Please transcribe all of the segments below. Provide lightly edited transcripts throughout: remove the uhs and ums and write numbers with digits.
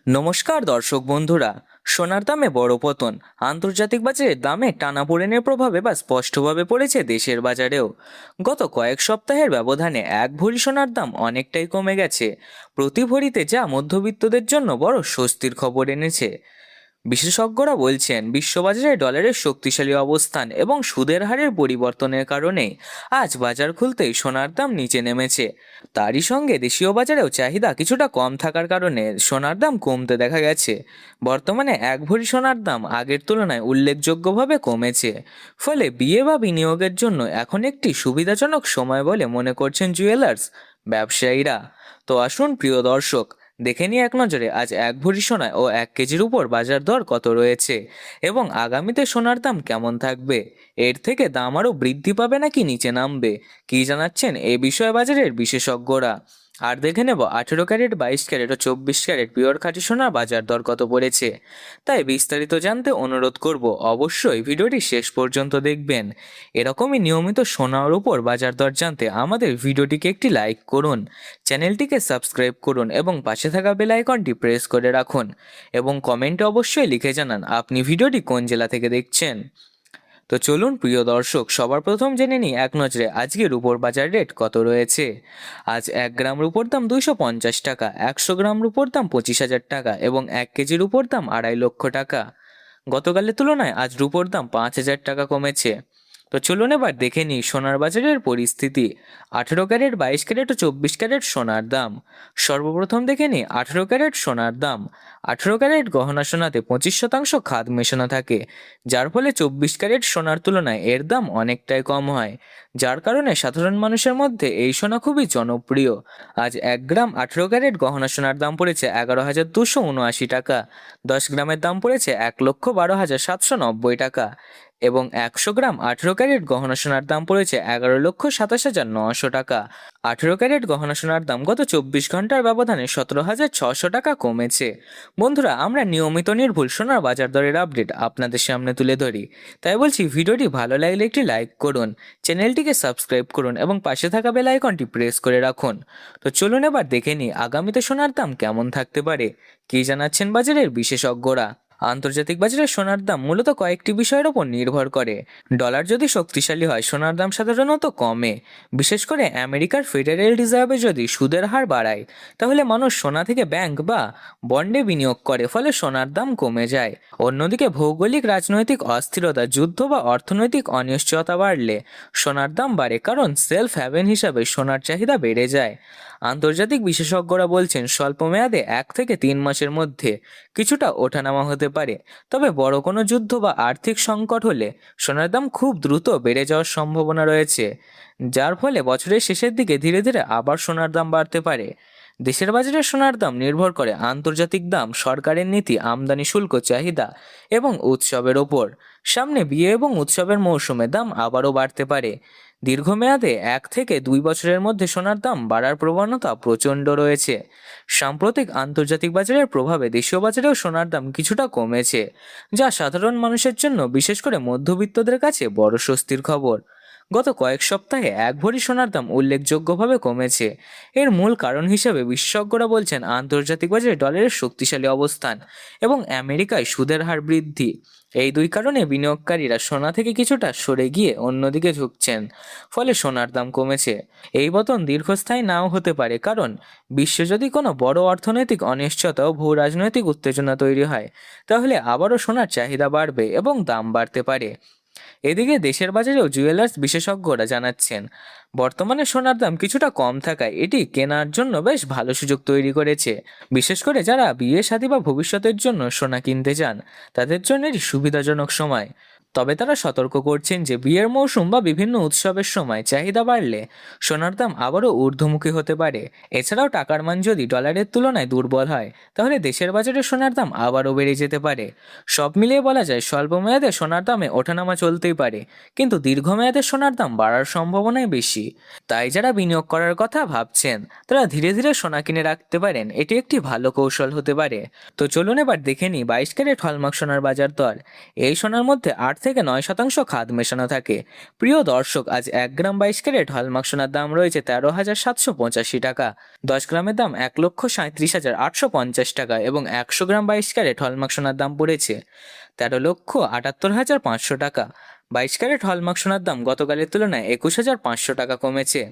নমস্কার দর্শক বন্ধুরা। সোনার দামে বড় পতন, আন্তর্জাতিক বাজারে দামে টানাপোড়েনের প্রভাবে বা স্পষ্টভাবে পড়েছে দেশের বাজারেও। গত কয়েক সপ্তাহের ব্যবধানে এক ভরি সোনার দাম অনেকটাই কমে গেছে, প্রতি ভরিতে যা মধ্যবিত্তদের জন্য বড় স্বস্তির খবর এনেছে। বিশেষজ্ঞরা বলছেন বিশ্ববাজারে ডলারের শক্তিশালী অবস্থান এবং সুদের হারের পরিবর্তনের কারণে আজ বাজার খুলতেই সোনার দাম নিচে নেমেছে। তারই সঙ্গে দেশীয় বাজারেও চাহিদা কিছুটা কম থাকার কারণে সোনার দাম কমতে দেখা গেছে। বর্তমানে এক ভরি সোনার দাম আগের তুলনায় উল্লেখযোগ্যভাবে কমেছে। ফলে বিয়ে বা বিনিয়োগের জন্য এখন একটি সুবিধাজনক সময় বলে মনে করছেন জুয়েলার্স ব্যবসায়ীরা। তো আসুন প্রিয় দর্শক, দেখে নিই এক নজরে আজ এক ভরি সোনায় ও 1 কেজির উপর বাজার দর কত রয়েছে এবং আগামীতে সোনার দাম কেমন থাকবে। এর থেকে দাম আরও বৃদ্ধি পাবে নাকি নিচে নামবে, কি জানাচ্ছেন এ বিষয়ে বাজারের বিশেষজ্ঞরা। আর দেখে নেব 18 ক্যারেট, 22 ক্যারেট ও 24 ক্যারেট পিওর খাঁটি সোনার বাজার দর কত পড়েছে। তাই বিস্তারিত জানতে অনুরোধ করব অবশ্যই ভিডিওটি শেষ পর্যন্ত দেখবেন। এরকমই নিয়মিত সোনার উপর বাজার দর জানতে আমাদের ভিডিওটিকে একটি লাইক করুন, চ্যানেলটিকে সাবস্ক্রাইব করুন এবং পাশে থাকা বেল আইকনটি প্রেস করে রাখুন এবং কমেন্টে অবশ্যই লিখে জানান আপনি ভিডিওটি কোন জেলা থেকে দেখছেন। তো চলুন প্রিয় দর্শক, সবার প্রথম জেনে নিই এক নজরে আজকের রূপোর বাজার রেট কত রয়েছে। আজ 1 গ্রাম রূপোর দাম 250 টাকা, 100 গ্রাম রূপোর দাম 25,000 টাকা এবং 1 কেজি রূপোর দাম 2.5 লক্ষ টাকা। গতকালের তুলনায় আজ রূপোর দাম 5,000 টাকা কমেছে। তো চলুন এবার দেখে নিই সোনার বাজারের পরিস্থিতি। 18 ক্যারেট, 22 ক্যারেট ও 24 ক্যারেট সোনার দাম। সর্বপ্রথম দেখে নিই 18 ক্যারেট সোনার দাম। 18 ক্যারেট গহনা সোনাতে 25% খাদ মেশানো থাকে, যার ফলে 24 ক্যারেট সোনার তুলনায় এর দাম অনেকটাই কম হয়, যার কারণে সাধারণ মানুষের মধ্যে এই সোনা খুবই জনপ্রিয়। আজ 1 গ্রাম 18 ক্যারেট গহনা সোনার দাম পড়েছে 11,279 টাকা। 10 গ্রামের দাম পড়েছে 1,12,790 টাকা এবং 100 গ্রাম 18 ক্যারেট গহনা সোনার দাম পড়েছে 11,27,900 টাকা। 18 ক্যারেট গহনা সোনার দাম গত 24 ঘন্টার ব্যবধানে 17,600 টাকা কমেছে। বন্ধুরা, আমরা নিয়মিত নির্ভুল সোনার বাজার দরের আপডেট আপনাদের সামনে তুলে ধরি, তাই বলছি ভিডিওটি ভালো লাগলে একটি লাইক করুন, চ্যানেলটিকে সাবস্ক্রাইব করুন এবং পাশে থাকা বেল আইকনটি প্রেস করে রাখুন। তো চলুন এবার দেখে নিই আগামীতে সোনার দাম কেমন থাকতে পারে, কি জানাচ্ছেন বাজারের বিশেষজ্ঞরা। আন্তর্জাতিক বাজারে সোনার দাম মূলত কয়েকটি বিষয়ের ওপর নির্ভর করে। ডলার যদি শক্তিশালী হয় সোনার দাম সাধারণত কমে, বিশেষ করে আমেরিকার ফেডারেল রিজার্ভে যদি সুদের হার বাড়ায়, তাহলে মানুষ সোনা থেকে ব্যাংক বা বন্ডে বিনিয়োগ করে, ফলে সোনার দাম কমে যায়। অন্যদিকে ভৌগোলিক রাজনৈতিক অস্থিরতা, যুদ্ধ বা অর্থনৈতিক অনিশ্চয়তা বাড়লে সোনার দাম বাড়ে, কারণ সেলফ হ্যাভেন হিসাবে সোনার চাহিদা বেড়ে যায়। আন্তর্জাতিক বিশেষজ্ঞরা বলছেন স্বল্প মেয়াদে 1 থেকে 3 মাসের মধ্যে কিছুটা ওঠানামা হতে পারে, তবে বড় কোনো যুদ্ধ বা আর্থিক সংকট হলে সোনার দাম খুব দ্রুত বেড়ে যাওয়ার সম্ভাবনা রয়েছে, যার ফলে বছরের শেষের দিকে ধীরে ধীরে আবার সোনার দাম বাড়তে পারে। দেশের বাজারে সোনার দাম নির্ভর করে আন্তর্জাতিক দাম, সরকারের নীতি, আমদানি শুল্ক, চাহিদা এবং উৎসবের ওপর। সামনে বিয়ে এবং উৎসবের মৌসুমে দাম আবারও বাড়তে পারে। দীর্ঘমেয়াদে 1 থেকে 2 বছরের মধ্যে সোনার দাম বাড়ার প্রবণতা প্রচণ্ড রয়েছে। সাম্প্রতিক আন্তর্জাতিক বাজারের প্রভাবে দেশীয় বাজারেও সোনার দাম কিছুটা কমেছে, যা সাধারণ মানুষের জন্য, বিশেষ করে মধ্যবিত্তদের কাছে বড় স্বস্তির খবর। গত কয়েক সপ্তাহে এক ভরি সোনার দাম উল্লেখযোগ্যভাবে কমেছে। এর মূল কারণ হিসেবে বিশেষজ্ঞরা বলছেন আন্তর্জাতিক বাজারে ডলারের শক্তিশালী অবস্থান এবং আমেরিকায় সুদের হার বৃদ্ধি। এই দুই কারণে বিনিয়োগকারীরা সোনা থেকে কিছুটা সরে গিয়ে অন্যদিকে ঝুঁকছেন, ফলে সোনার দাম কমেছে। এই পতন দীর্ঘস্থায়ী নাও হতে পারে, কারণ বিশ্বে যদি কোনো বড় অর্থনৈতিক অনিশ্চয়তা ও ভূ রাজনৈতিক উত্তেজনা তৈরি হয়, তাহলে আবারও সোনার চাহিদা বাড়বে এবং দাম বাড়তে পারে। এদিকে দেশের বাজারেও জুয়েলার্স বিশেষজ্ঞরা জানাচ্ছেন বর্তমানে সোনার দাম কিছুটা কম থাকায় এটি কেনার জন্য বেশ ভালো সুযোগ তৈরি করেছে। বিশেষ করে যারা বিয়ে, শাদী বা ভবিষ্যতের জন্য সোনা কিনতে চান, তাদের জন্য এটি সুবিধাজনক সময়। তবে তারা সতর্ক করছেন যে বিয়ের মৌসুম বা বিভিন্ন উৎসবের সময় চাহিদা বাড়লে সোনার দাম আবারও ঊর্ধ্বমুখী হতে পারে। এছাড়াও টাকার মান যদি ডলারের তুলনায় দুর্বল হয়, তাহলে দেশের বাজারে সোনার দাম আবারও বেড়ে যেতে পারে। সব মিলিয়ে বলা যায় স্বল্প মেয়াদে সোনার দামে ওঠানামা চলতেই পারে, কিন্তু দীর্ঘমেয়াদে সোনার দাম বাড়ার সম্ভাবনাই বেশি। তাই যারা বিনিয়োগ করার কথা ভাবছেন, তারা ধীরে ধীরে সোনা কিনে রাখতে পারেন, এটি একটি ভালো কৌশল হতে পারে। তো চলুন এবার দেখে নিই 22 ক্যারেট হলমার্ক সোনার বাজার দর। এই সোনার মধ্যে 8 থেকে 9% খাদ মেশানো থাকে। প্রিয় দর্শক, আজ 1 গ্রাম 22 ক্যারেট হলমার্ক সোনার দাম রয়েছে 13,785 টাকা। 10 গ্রামের দাম 1,37,850 টাকা এবং 100 গ্রাম 22 ক্যারেট হলমার্ক সোনার দাম পড়েছে 13,78,500 টাকা। 22 ক্যারেট হলমার্ক সোনার দাম গতকালের তুলনায় 21,500 টাকা কমেছে।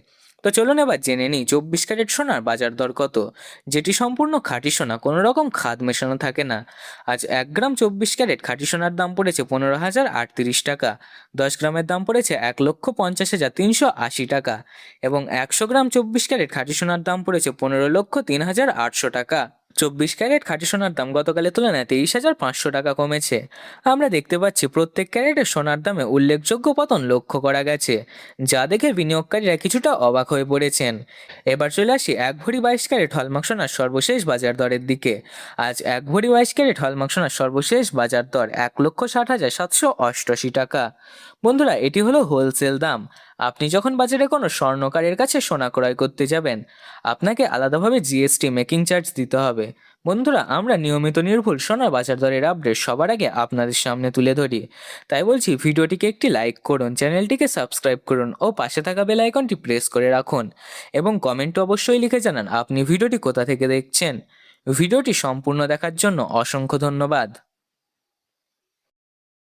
তো চলুন এবার জেনে নিই 24 ক্যারেট সোনার বাজার দর কত, যেটি সম্পূর্ণ খাঁটি সোনা, কোনো রকম খাদ মেশানো থাকে না। আজ 1 গ্রাম 24 ক্যারেট খাঁটি সোনার দাম পড়েছে 15,038 টাকা। 10 গ্রামের দাম পড়েছে 1,50,380 টাকা এবং 100 গ্রাম 24 ক্যারেট খাঁটি সোনার দাম পড়েছে 15,03,800 টাকা। 24 ক্যারেট খাঁটি সোনার দাম গতকালের তুলনায় 23,500 টাকা কমেছে। আমরা দেখতে পাচ্ছি প্রত্যেক ক্যারেটের সোনার দামে উল্লেখযোগ্য পতন লক্ষ্য করা গেছে, যা দেখে বিনিয়োগকারীরা কিছুটা অবাক হয়ে পড়েছেন। এবার চলে আসি 1 ভরি 22 ক্যারেট হলমার্ক সোনার সর্বশেষ বাজার দরের দিকে। আজ 1 ভরি 22 ক্যারেট হলমার্ক সোনার সর্বশেষ বাজার দর 1,60,788 টাকা। বন্ধুরা, এটি হলো হোলসেল দাম। আপনি যখন বাজারে কোনো স্বর্ণকারের কাছে সোনা ক্রয় করতে যাবেন, আপনাকে আলাদাভাবে জিএসটি মেকিং চার্জ দিতে হবে। বন্ধুরা, আমরা নিয়মিত নির্ভুল সোনার বাজার দরের আপডেট সবার আগে আপনাদের সামনে তুলে ধরি। তাই বলছি, ভিডিওটিকে একটি লাইক করুন, চ্যানেলটিকে সাবস্ক্রাইব করুন ও পাশে থাকা বেল আইকনটি প্রেস করে রাখুন এবং কমেন্টে অবশ্যই লিখে জানান আপনি ভিডিওটি কোথা থেকে দেখছেন। ভিডিওটি সম্পূর্ণ দেখার জন্য অসংখ্য ধন্যবাদ।